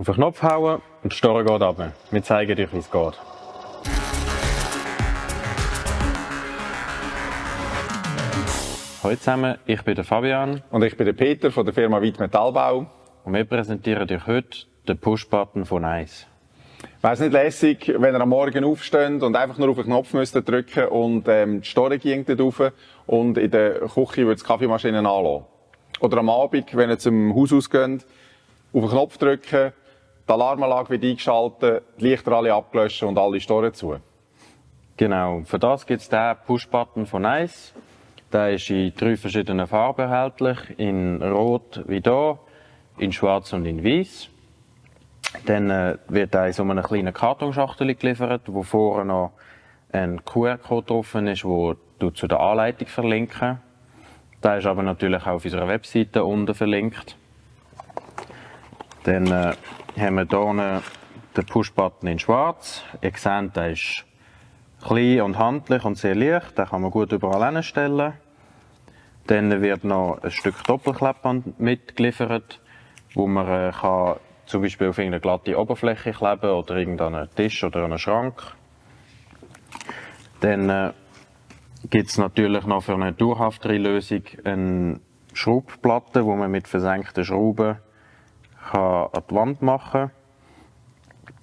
Auf den Knopf hauen und die Story geht runter. Wir zeigen euch, wie es geht. Hallo zusammen, ich bin der Fabian. Und ich bin der Peter von der Firma Witt Metallbau. Und wir präsentieren euch heute den Push-Button von Nice. Wäre es nicht lässig, wenn ihr am Morgen aufsteht und einfach nur auf den Knopf müsst drücken und die Story ging dort rauf und in der Küche würde die Kaffeemaschine anlassen. Oder am Abend, wenn ihr zum Haus ausgeht, auf den Knopf drücken, die Alarmanlage wird eingeschaltet, die Lichter alle abgelöscht und alle Story zu. Genau, für das gibt es den Push-Button von Nice. Der ist in 3 verschiedenen Farben erhältlich, in Rot wie hier, in Schwarz und in Weiß. Dann wird er in so einer kleinen Kartonschachtel geliefert, wo vorne noch ein QR-Code drauf ist, der zu der Anleitung verlinken. Der ist aber natürlich auch auf unserer Webseite unten verlinkt. Dann haben wir hier den Push-Button in Schwarz. Ihr seht, der ist klein und handlich und sehr leicht. Den kann man gut überall hinstellen. Dann wird noch ein Stück Doppelklappband mitgeliefert, wo man kann zum Beispiel auf irgendeine glatte Oberfläche kleben oder irgendeinen Tisch oder einen Schrank. Dann gibt es natürlich noch für eine dauerhaftere Lösung eine Schraubplatte, die man mit versenkten Schrauben an die Wand machen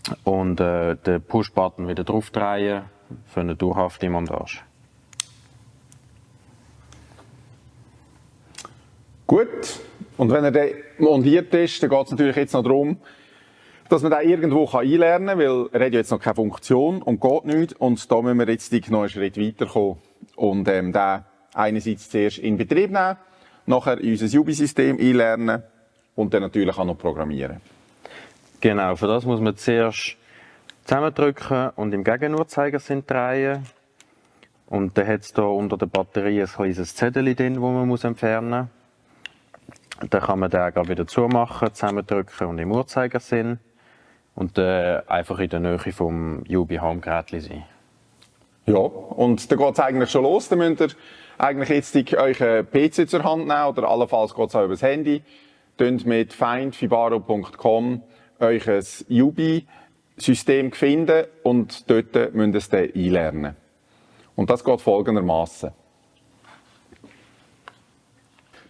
kann und den Push-Button wieder drauf drehen für eine dauerhafte Montage. Gut, und wenn er dann montiert ist, dann geht es natürlich jetzt noch darum, dass man den irgendwo einlernen kann, weil er hat ja jetzt noch keine Funktion und geht nicht. Und da müssen wir jetzt noch einen Schritt weiterkommen und den einerseits zuerst in Betrieb nehmen, nachher in unser Jubi-System einlernen und dann natürlich auch noch programmieren. Genau, für das muss man zuerst zusammendrücken und im Gegenuhrzeigersinn drehen. Und dann hat es hier unter der Batterie ein kleines Zettel drin, das man entfernen muss. Dann kann man den wieder zumachen, zusammendrücken und im Uhrzeigersinn. Und einfach in der Nähe vom Jubi Home-Gerät sein. Ja, und dann geht es eigentlich schon los. Dann müsst ihr eigentlich jetzt euren PC zur Hand nehmen oder allenfalls geht es auch über das Handy. Könnt mit findfibaro.com euch ein Jubi-System finden und dort müsst ihr es dann einlernen. Und das geht folgendermaßen.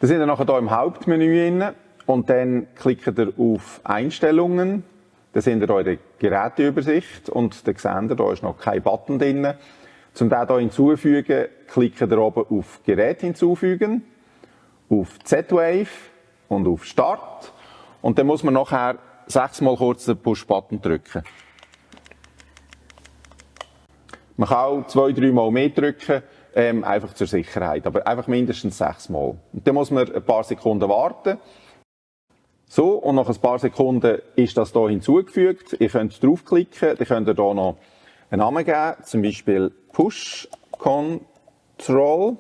Da sind wir nachher hier im Hauptmenü drin und dann klickt ihr auf Einstellungen. Da sind ihr hier in der Geräteübersicht und da seht ihr, da ist noch kein Button drin. Um den hier hinzufügen, klickt ihr oben auf Gerät hinzufügen, auf Z-Wave und auf Start. Und dann muss man nachher 6-mal kurz den Push-Button drücken. Man kann auch 2-3 Mal mehr drücken. Einfach zur Sicherheit, aber einfach mindestens 6-mal. Und dann muss man ein paar Sekunden warten. So, und nach ein paar Sekunden ist das hier hinzugefügt. Ihr könnt draufklicken, dann könnt ihr hier noch einen Namen geben, zum Beispiel Push Control.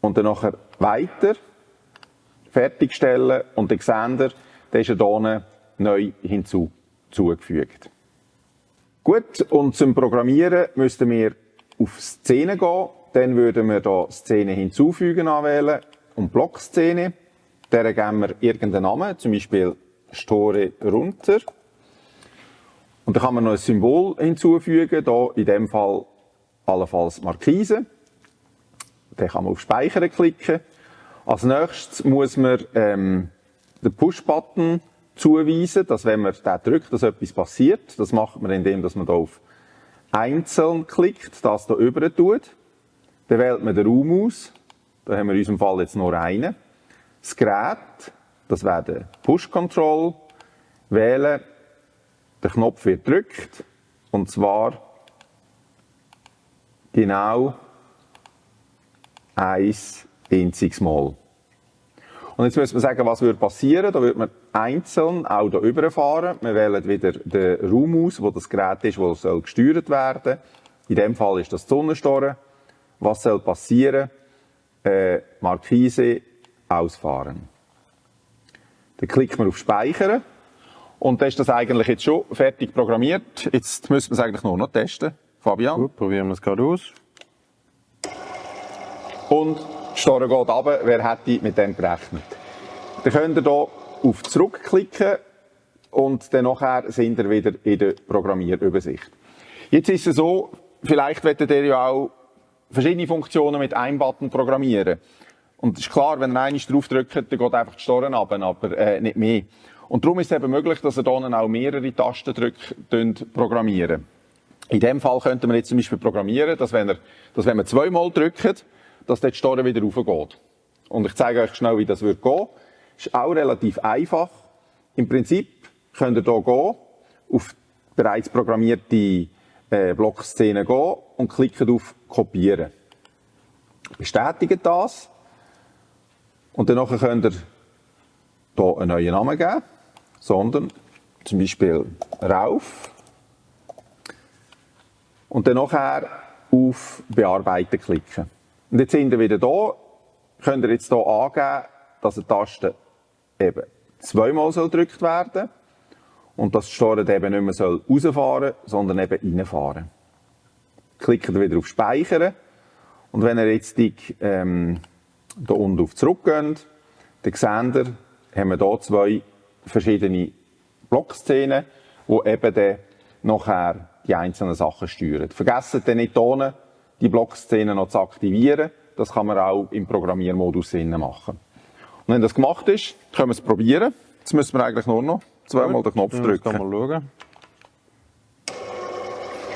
Und dann nachher weiter, fertigstellen und dann seht ihr, der ist hier neu hinzugefügt. Gut, und zum Programmieren müssten wir auf Szene gehen, dann würden wir hier Szene hinzufügen anwählen und Blockszene. Der geben wir irgendeinen Namen, zum Beispiel Story runter. Und dann kann man noch ein Symbol hinzufügen, hier in dem Fall allenfalls Markise. Dann kann man auf Speichern klicken. Als nächstes muss man den Push-Button zuweisen, dass wenn man den drückt, dass etwas passiert. Das macht man, indem man hier auf einzeln klickt, das hier rüber tut. Dann wählt man den Raum aus. Da haben wir in unserem Fall jetzt nur einen. Das Gerät, das wäre der Push-Control. Wählen, der Knopf wird gedrückt. Und zwar genau ein einziges Mal. Und jetzt müssen wir sagen, was würde passieren. Da würde man einzeln auch hier rüberfahren. Wir wählen wieder den Raum aus, wo das Gerät ist, wo es gesteuert werden soll. In diesem Fall ist das die Sonnenstoren. Was soll passieren? Markise ausfahren. Dann klickt man auf Speichern. Und dann ist das eigentlich jetzt schon fertig programmiert. Jetzt müssen wir es eigentlich nur noch testen. Fabian? Gut, probieren wir es gerade aus. Und die Story geht runter. Wer hätte mit dem gerechnet? Dann könnt ihr hier auf Zurückklicken und dann nachher sind wir wieder in der Programmierübersicht. Jetzt ist es so, vielleicht wollt ihr ja auch verschiedene Funktionen mit einem Button programmieren. Und es ist klar, wenn ihr einmal drauf drückt, dann geht einfach die Storen runter, aber nicht mehr. Und darum ist es eben möglich, dass ihr dann auch mehrere Tastendrücke programmieren. In dem Fall könnte man jetzt zum Beispiel programmieren, dass wenn man zweimal drückt, dass die Storen wieder raufgeht. Und ich zeige euch schnell, wie das gehen würde. Ist auch relativ einfach. Im Prinzip könnt ihr hier gehen, auf bereits programmierte Blockszenen gehen und klickt auf Kopieren. Bestätigt das. Und dann könnt ihr hier einen neuen Namen geben, sondern zum Beispiel Rauf. Und dann nachher auf Bearbeiten klicken. Und jetzt sind wir wieder da. Könnt ihr jetzt hier angeben, dass eine Taste eben zweimal gedrückt werden soll. Und dass die Storen eben nicht mehr rausfahren, sondern eben reinfahren. Klickt ihr wieder auf Speichern. Und wenn ihr jetzt hier unten auf Zurück geht, dann seht ihr, haben wir hier zwei verschiedene Blockszenen, die eben dann nachher die einzelnen Sachen steuern. Vergesst dann nicht hier die Blockszenen noch zu aktivieren. Das kann man auch im Programmiermodus machen. Und wenn das gemacht ist, können wir es probieren. Jetzt müssen wir eigentlich nur noch zweimal den Knopf drücken. Kann man schauen.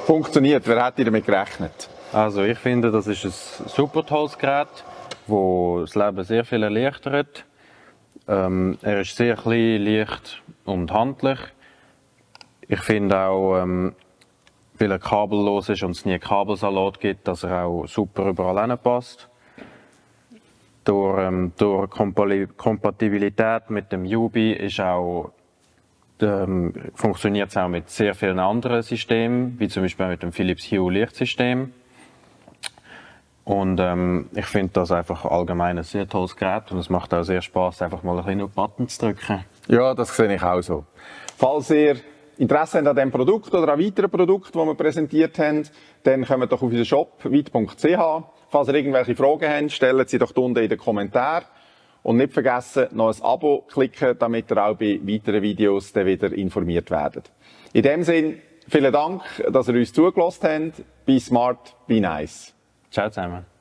Funktioniert. Wer hätte damit gerechnet? Also ich finde, das ist ein super tolles Gerät, das das Leben sehr viel erleichtert. Er ist sehr klein, leicht und handlich. Ich finde auch, weil er kabellos ist und es nie Kabelsalat gibt, dass er auch super überall hinpasst. Durch Kompatibilität mit dem Yubi ist auch, funktioniert es auch mit sehr vielen anderen Systemen, wie zum Beispiel mit dem Philips Hue Lichtsystem. Und ich finde das einfach allgemein ein sehr tolles Gerät und es macht auch sehr Spaß, einfach mal ein bisschen auf Button zu drücken. Ja, das sehe ich auch so. Falls ihr Interesse habt an diesem Produkt oder an weiteren Produkten, die wir präsentiert haben, dann kommt doch auf unseren Shop weit.ch. Falls ihr irgendwelche Fragen habt, stellt sie doch unten in den Kommentaren. Und nicht vergessen, noch ein Abo klicken, damit ihr auch bei weiteren Videos dann wieder informiert werdet. In dem Sinne, vielen Dank, dass ihr uns zugelassen habt. Be smart, be nice. Ciao zusammen.